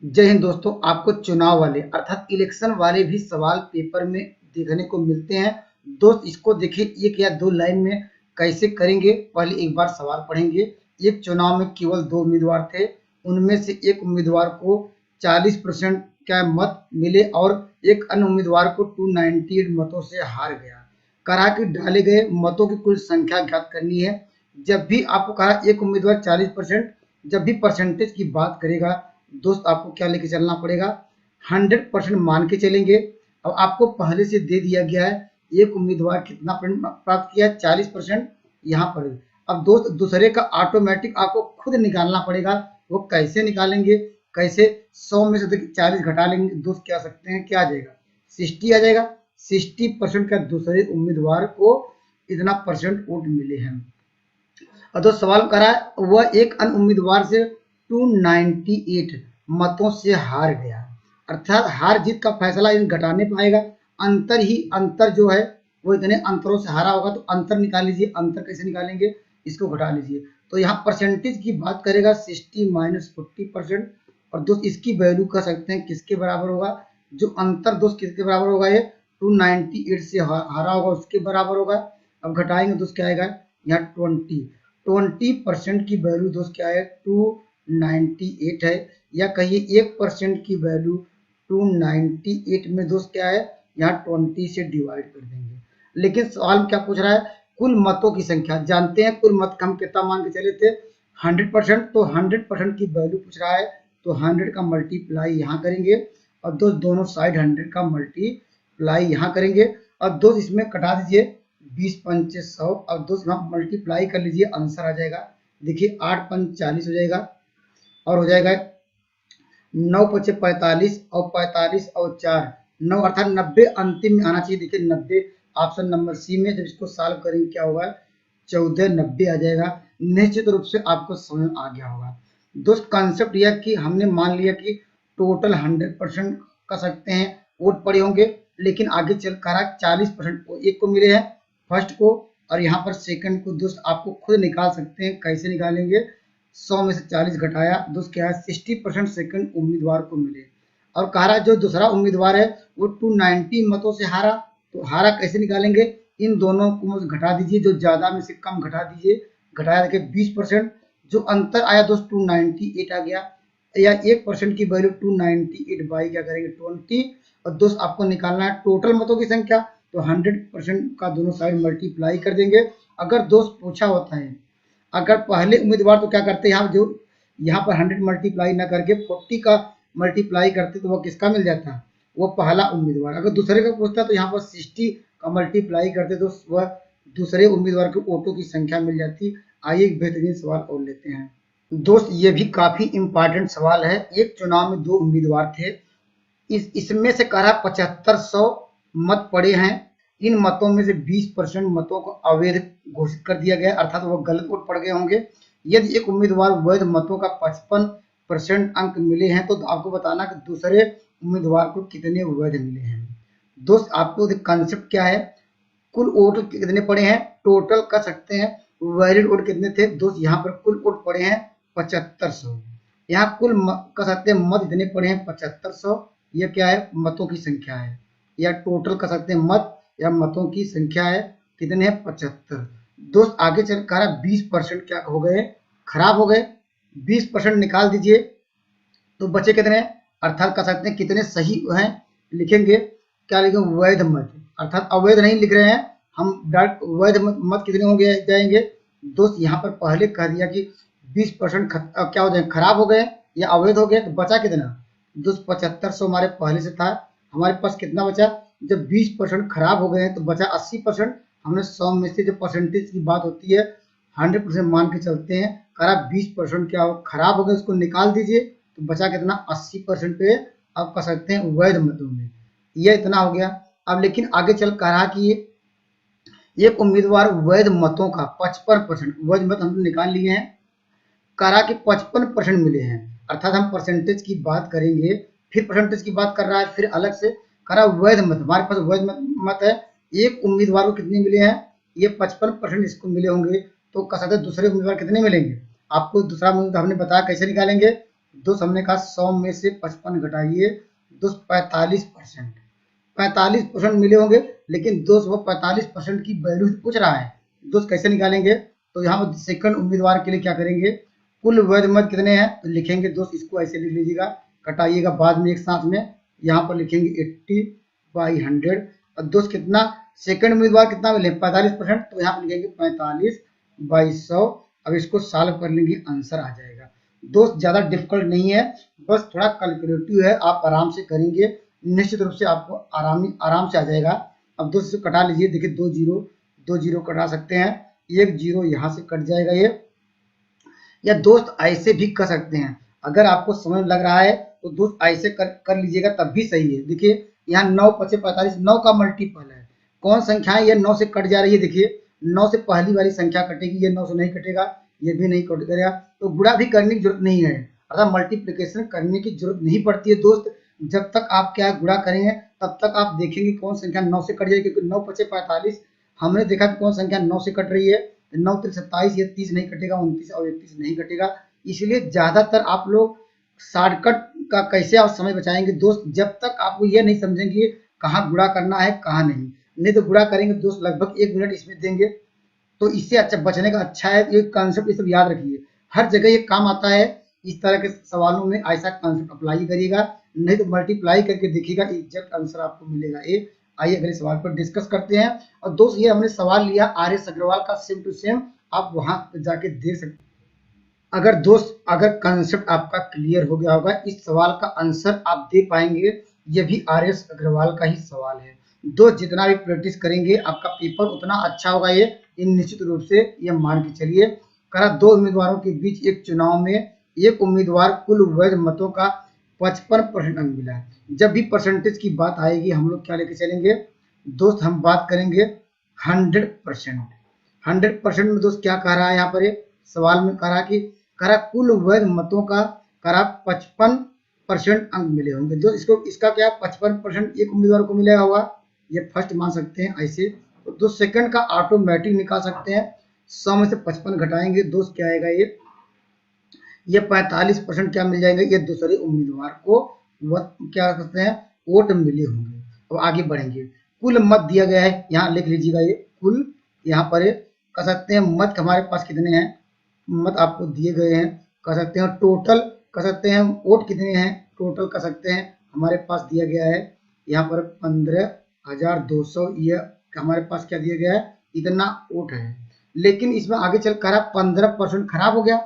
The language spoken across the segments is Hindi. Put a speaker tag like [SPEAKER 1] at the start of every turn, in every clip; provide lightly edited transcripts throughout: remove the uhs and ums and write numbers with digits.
[SPEAKER 1] जय हिंद दोस्तों। आपको चुनाव वाले अर्थात इलेक्शन वाले भी सवाल पेपर में देखने को मिलते हैं। दोस्त इसको देखिए, एक या दो लाइन में कैसे करेंगे। पहले एक बार सवाल पढ़ेंगे। एक चुनाव में केवल दो उम्मीदवार थे, उनमें से एक उम्मीदवार को 40% का मत मिले और एक अन्य उम्मीदवार को 298 मतों से हार गया। कहा कि डाले गए मतों की कुल संख्या ज्ञात करनी है। जब भी आपको कहा एक उम्मीदवार 40%, जब भी परसेंटेज की बात करेगा दोस्त आपको क्या लेके चलना पड़ेगा, 100% मान के चलेंगे। अब आपको पहले से दे दिया गया है एक उम्मीदवार कितना प्राप्त किया है, 40%। यहाँ पर अब दोस्त दूसरे का ऑटोमेटिक आपको खुद निकालना पड़ेगा। वो कैसे निकालेंगे, कैसे 100 में से 40 घटा लेंगे दोस्त, क्या सकते हैं, क्या आ जाएगा, 60 आ जाएगा। 60% का दूसरे उम्मीदवार को इतना परसेंट वोट मिले हैं। और जो सवाल करा है वह एक अन्य उम्मीदवार से 298 मतों से हार गया, अर्थात हार जीत का फैसला इन घटा नहीं पाएगा। अंतर जो है वो इतने अंतरों से हारा होगा, तो अंतर निकाल लीजिए। अंतर कैसे निकालेंगे, इसको घटा लीजिए। तो यहाँ परसेंटेज की बात करेगा 60 माइनस 40%, और दोस्त इसकी वैल्यू कह सकते हैं किसके बराबर होगा, जो अंतर दोस्त किसके बराबर होगा, ये 298 से हारा होगा उसके बराबर होगा। अब घटाएंगे दोस्त क्या आएगा, यहाँ 20% की वैल्यू दोस्त क्या है, 298 है। या कहिए 1% की वैल्यू 298 में दोस्त क्या है, यहाँ 20 से डिवाइड कर देंगे। लेकिन सवाल क्या पूछ रहा है, कुल मतों की संख्या। जानते हैं कुल मत हम कितना मान के चले थे, 100%। तो 100% की वैल्यू पूछ रहा है, तो 100 का मल्टीप्लाई यहाँ करेंगे, और दोस्त दोनों साइड 100 का मल्टीप्लाई यहाँ करेंगे। और दोस्त इसमें कटा दीजिए 20 पंचे 100, और दोस्त यहाँ मल्टीप्लाई कर लीजिए, आंसर आ जाएगा। देखिए 8 पंच 40 हो जाएगा, और हो जाएगा 9 पचे 45, और 45 और 4 9, अर्थात 90 अंतिम में आना चाहिए। देखिए 90 ऑप्शन नंबर सी में। जब इसको सॉल्व करेंगे क्या होगा, 1490 आ जाएगा। निश्चित रूप से आपको समझ आ गया होगा दोस्त। कंसेप्ट यह कि हमने मान लिया कि टोटल 100% कर सकते हैं वोट पड़े होंगे, लेकिन आगे चल कर 40% एक को मिले हैं फर्स्ट को, और यहाँ पर सेकंड को दोस्त आपको खुद निकाल सकते हैं। कैसे निकालेंगे, 100 में से 40 घटाया दोस्त क्या है, 60% सेकंड उम्मीदवार को मिले। और कह रहा जो दूसरा उम्मीदवार है वो 290 मतों से हारा, तो हारा कैसे निकालेंगे, इन दोनों को घटा दीजिए, जो ज्यादा में से कम घटा दीजिए। घटाया देखिए 20%, जो अंतर आया दोस्त 298 आ गया। या 1% की वैल्यू 298 बाई क्या करेंगे 20। और दोस्त आपको निकालना है टोटल मतों की संख्या, तो 100% का दोनों साइड मल्टीप्लाई कर देंगे। अगर दोस्त पूछा होता है अगर पहले उम्मीदवार, तो क्या करते हैं यहाँ पर 100 मल्टीप्लाई ना करके 40 का मल्टीप्लाई करते, तो वो किसका मिल जाता, वो पहला उम्मीदवार। अगर दूसरे का पूछता तो यहाँ पर 60 का मल्टीप्लाई करते, तो वह दूसरे उम्मीदवार के वोटों की संख्या मिल जाती। आइए एक बेहतरीन सवाल और लेते हैं दोस्त। ये भी काफी इंपॉर्टेंट सवाल है। एक चुनाव में दो उम्मीदवार थे, इसमें से कहा 7500 मत पड़े हैं। इन मतों में से 20% मतों को अवैध घोषित कर दिया गया, अर्थात वो गलत वोट पड़ गए होंगे। यदि एक उम्मीदवार वैध मतों का 55% अंक मिले हैं, तो आपको बताना कि दूसरे उम्मीदवार को कितने वैध मिले हैं। दोस्त आपको कंसेप्ट क्या है, कुल वोट कितने पड़े हैं, टोटल कर सकते हैं वैलिड वोट कितने थे दोस्त। यहाँ पर कुल वोट पड़े हैं 7500। यहाँ कुल कर सकते हैं मत इतने पड़े हैं 7500। यह क्या है, मतों की संख्या है, या टोटल कर सकते हैं मत या मतों की संख्या है, कितने हैं 75। दोस्त आगे चल कर 20% क्या हो गए, खराब हो गए। 20% निकाल दीजिए तो बचे कितने, अर्थात कर सकते हैं कितने सही हैं। लिखेंगे क्या, लिखेंगे वैध मत, अर्थात अवैध नहीं लिख रहे हैं हम, डायरेक्ट वैध मत कितने होंगे जाएंगे दोस्त। यहाँ पर पहले कह दिया कि 20% क्या हो जाए, खराब हो गए या अवैध हो गए, तो बचा कितना दोस्त 7500 हमारे पहले से था। हमारे पास कितना बचा, जब 20% खराब हो गए हैं तो बचा 80%। हमने 100 में से जो परसेंटेज की बात होती है 100% मान के चलते हैं। करा 20% क्या खराब हो गए, उसको निकाल दीजिए, तो बचा कितना 80% पे आप कर सकते हैं वैध मतों में। यह इतना हो गया। अब लेकिन आगे चल कहा कि एक उम्मीदवार वैध मतों का 55%, वैध मत हम निकाल लिए हैं, करा कि 55% मिले हैं, अर्थात हम परसेंटेज की बात करेंगे, फिर परसेंटेज की बात कर रहा है, फिर अलग से करा वैध मत, हमारे पास वैध मत है। एक उम्मीदवार को कितने मिले हैं, ये 55% इसको मिले होंगे, तो कह सकते दूसरे उम्मीदवार कितने मिलेंगे। आपको दूसरा हमने बताया कैसे निकालेंगे, दोस्त हमने कहा 100 में से 55 घटाइए दोस्त 45%। 45% मिले होंगे, लेकिन दोस्त वो 45% की वैल्यू पूछ रहा है। दोस्त कैसे निकालेंगे? तो यहाँ पर सेकंड उम्मीदवार के लिए क्या करेंगे, कुल वैध मत कितने हैं तो लिखेंगे दोस्त, इसको ऐसे लिख लीजिएगा, कटाइएगा बाद में एक साथ में। यहाँ पर लिखेंगे 80/100। और दोस्त कितना सेकंड उम्मीदवार कितना मिले 45%, तो यहाँ पर लिखेंगे 45/100। अब इसको सॉल्व कर लेंगे, आंसर आ जाएगा। दोस्त ज्यादा डिफिकल्ट नहीं है, बस थोड़ा कैलकुलेटिव है, आप आराम से करेंगे निश्चित रूप से आपको आराम से आ जाएगा। अब दोस्त इसे कटा लीजिए, देखिए दो जीरो कटा सकते हैं, एक जीरो यहाँ से कट जाएगा ये। या दोस्त ऐसे भी कर सकते हैं, अगर आपको समझ लग रहा है तो दोस्त ऐसे कर लीजिएगा तब भी सही है। देखिए यहाँ 9 × 5 = 45, 9 का मल्टीपल है, कौन संख्या है ये 9 से कट जा रही है। देखिए 9 से पहली वाली संख्या कटेगी, ये 9 से नहीं कटेगा, ये भी नहीं कटेगा, तो गुणा भी करने की जरूरत नहीं है, अर्थात मल्टीप्लिकेशन करने की जरूरत नहीं पड़ती है दोस्त। जब तक आप क्या गुणा करेंगे तब तक आप देखेंगे कौन संख्या 9 से कट जाएगी, क्योंकि 9 × 5 = 45, हमने देखा कि कौन संख्या 9 से कट रही है, 9 × 3 = 27, ये 30 नहीं कटेगा, 29 और 31 नहीं कटेगा। इसलिए ज्यादातर आप लोग शॉर्टकट का कैसे आप समय बचाएंगे दोस्त, जब तक आपको ये नहीं समझेंगे कहाँ गुणा करना है कहाँ नहीं तो गुणा करेंगे दोस्त लगभग 1 मिनट इसमें देंगे। तो इससे अच्छा बचने का अच्छा है, ये कॉन्सेप्ट ये सब याद रखिए, हर जगह ये काम आता है। इस तरह के सवालों में ऐसा कॉन्सेप्ट अप्लाई करिएगा, नहीं तो मल्टीप्लाई करके देखिएगा, एग्जैक्ट आंसर आपको मिलेगा ए। आइए अगले सवाल पर डिस्कस करते हैं। और दोस्त ये हमने सवाल लिया आर.एस. अग्रवाल का, सेम टू सेम आप वहां जाके देख सकते हैं। अगर कंसेप्ट आपका क्लियर हो गया होगा, इस सवाल का आंसर आप दे पाएंगे, ये भी आर.एस. अग्रवाल का ही सवाल है। दोस्त जितना भी प्रैक्टिस करेंगे आपका पेपर उतना अच्छा होगा, ये निश्चित रूप से ये मान के चलिए। करा दो उम्मीदवारों के बीच एक चुनाव में एक उम्मीदवार कुल वैध मतों का 55% अंक मिला है। जब भी परसेंटेज की बात आएगी हम लोग क्या लेके चलेंगे दोस्त, हम बात करेंगे 100%। 100% में दोस्त क्या कह रहा है यहाँ पर सवाल में कह रहा कि कुल वैध मतों का 55% अंक मिले होंगे। दोस्त इसका क्या 55% एक उम्मीदवार को मिलेगा होगा, ये फर्स्ट मान सकते हैं ऐसे। तो दोस्त सेकंड का ऑटोमेटिक निकाल सकते हैं, 100 में से 55 घटाएंगे दोस्त क्या आएगा ये 45% क्या मिल जाएंगे, ये दूसरे उम्मीदवार को क्या करते हैं वोट मिले होंगे। अब आगे बढ़ेंगे, कुल मत दिया गया है, यहाँ लिख लीजिएगा ये कुल, यहाँ पर कह सकते हैं मत हमारे पास कितने हैं, मत आपको दिए गए हैं, कह सकते हैं टोटल, कह सकते हैं वोट कितने हैं टोटल, कह सकते हैं हमारे पास दिया गया है यहाँ पर 15,200, ये हमारे पास क्या दिया गया है इतना वोट है। लेकिन इसमें आगे चल कर 15% खराब हो गया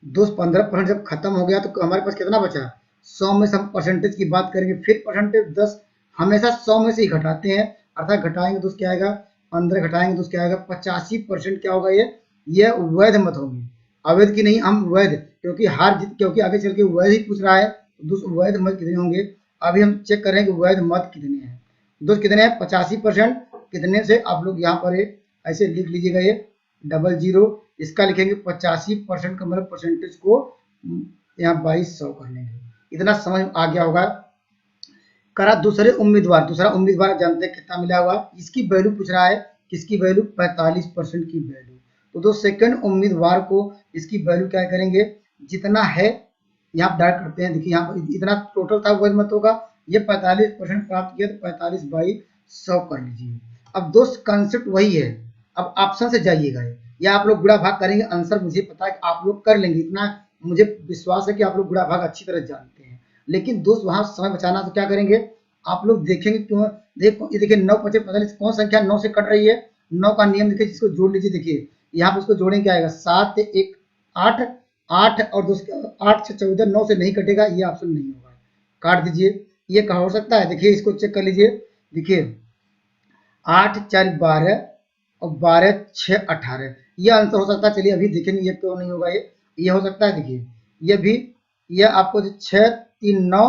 [SPEAKER 1] दोस्त, 15% जब खत्म हो गया तो हमारे पास कितना बचा, 100 में से हम परसेंटेज की बात करेंगे, फिर परसेंटेज 10 हमेशा 100 में से ही घटाते हैं, अर्थात घटाएंगे दोस्त क्या आएगा 15 घटाएंगे दोस्त क्या आएगा 85% क्या होगा ये वैध मत होंगे, अवैध की नहीं, हम वैध, क्योंकि क्योंकि आगे चल के वैध ही पूछ रहा है, तो दोस्त वैध मत कितने होंगे। अभी हम चेक कर रहे हैं कि वैध मत कितने हैं दोस्त, कितने हैं 85%, कितने से आप लोग यहाँ पर ऐसे लिख लीजिएगा ये 00, इसका लिखेंगे 85% का मतलब परसेंटेज को यहाँ 2200 कर लेंगे, इतना समझ आ गया होगा। करा दूसरा उम्मीदवार जानते हैं कितना मिला हुआ, इसकी वैल्यू पूछ रहा है, किसकी वैल्यू 45% की वैल्यू। तो दो सेकंड उम्मीदवार को इसकी वैल्यू क्या करेंगे जितना है यहाँ डायरेक्ट करते हैं, देखिए यहाँ पर इतना टोटल था वैध मतों का, ये 45% प्राप्त किया तो 45/100 कर लीजिए। अब दोस्त कंसेप्ट वही है, अब ऑप्शन से जाइएगा या आप लोग गुणा भाग करेंगे, आंसर मुझे पता है कि आप लोग कर लेंगे, इतना मुझे विश्वास है कि आप लोग गुणा भाग अच्छी तरह जानते हैं। लेकिन दोस्त वहां समय बचाना तो क्या करेंगे आप लोग देखेंगे क्यों, देखिए 9 × 5 = 45, कौन संख्या 9 से कट रही है, 9 का नियम देखिए, जिसको जोड़ लीजिए, देखिए यहाँ पर उसको जोड़ेंगे क्या आएगा 7 1 8 8 और दोस्तों 8 6 14, 9 से नहीं कटेगा, ये ऑप्शन नहीं होगा, काट दीजिए। ये कहा हो सकता है, देखिए इसको चेक कर लीजिए, देखिए 8 4 12 और 12 6 18, ये आंसर हो सकता है। चलिए अभी देखेंगे ये क्यों नहीं होगा, ये हो सकता है, देखिए ये भी, ये आपको 6 3 9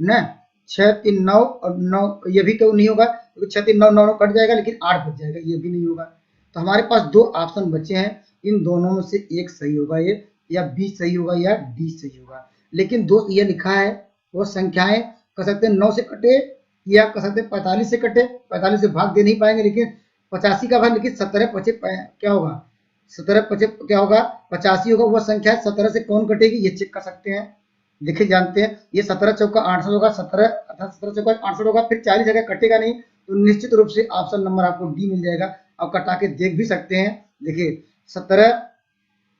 [SPEAKER 1] न 6 3 9 और 9, ये भी क्यों नहीं होगा क्योंकि 6 3 9 9 कट जाएगा, लेकिन 8 बच जाएगा, ये भी नहीं होगा। तो हमारे पास दो ऑप्शन बचे हैं, इन दोनों में से एक सही होगा, ये या बी सही होगा या डी सही होगा। लेकिन दोस्त ये लिखा है वो संख्याएं कह सकते हैं 9 से कटे या कह सकते हैं 45 से कटे, 45 से भाग दे नहीं पाएंगे, लेकिन 85 का भाग, लेकिन 17 25 क्या होगा 17 क्या होगा, 85 होगा, वह संख्या 17 से कौन कटेगी ये चेक कर सकते हैं। देखिए जानते हैं, ये 17 चौका 68 होगा, 17 अर्थात 17 चौका 68 होगा, फिर 40 जगह कटेगा नहीं, तो निश्चित रूप से ऑप्शन नंबर आपको डी मिल जाएगा। आप कटा के देख भी सकते हैं। देखिए 17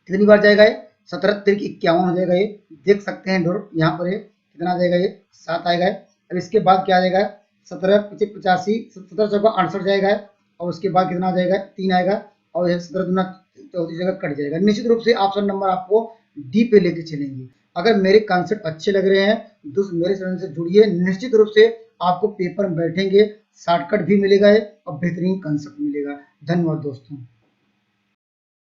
[SPEAKER 1] कितनी बार जाएगा, ये 17 तिरक 51 हो जाएगा, ये देख सकते हैं डोर यहाँ पर, ये कितना आ जाएगा, ये 7 आएगा। अब इसके बाद क्या आ जाएगा, 17 85, 17 चौका 68 जाएगा, और उसके बाद कितना आ जाएगा, 3 आएगा, और 17 दूना 34 जगह कट जाएगा। निश्चित रूप से ऑप्शन नंबर आपको डी पे लेके चलेंगे। अगर मेरे कॉन्सेप्ट अच्छे लग रहे हैं दोस्त, मेरे चैनल से जुड़िए, निश्चित रूप से आपको पेपर में बैठेंगे, शॉर्टकट भी मिलेगा और बेहतरीन कॉन्सेप्ट मिलेगा। धन्यवाद दोस्तों।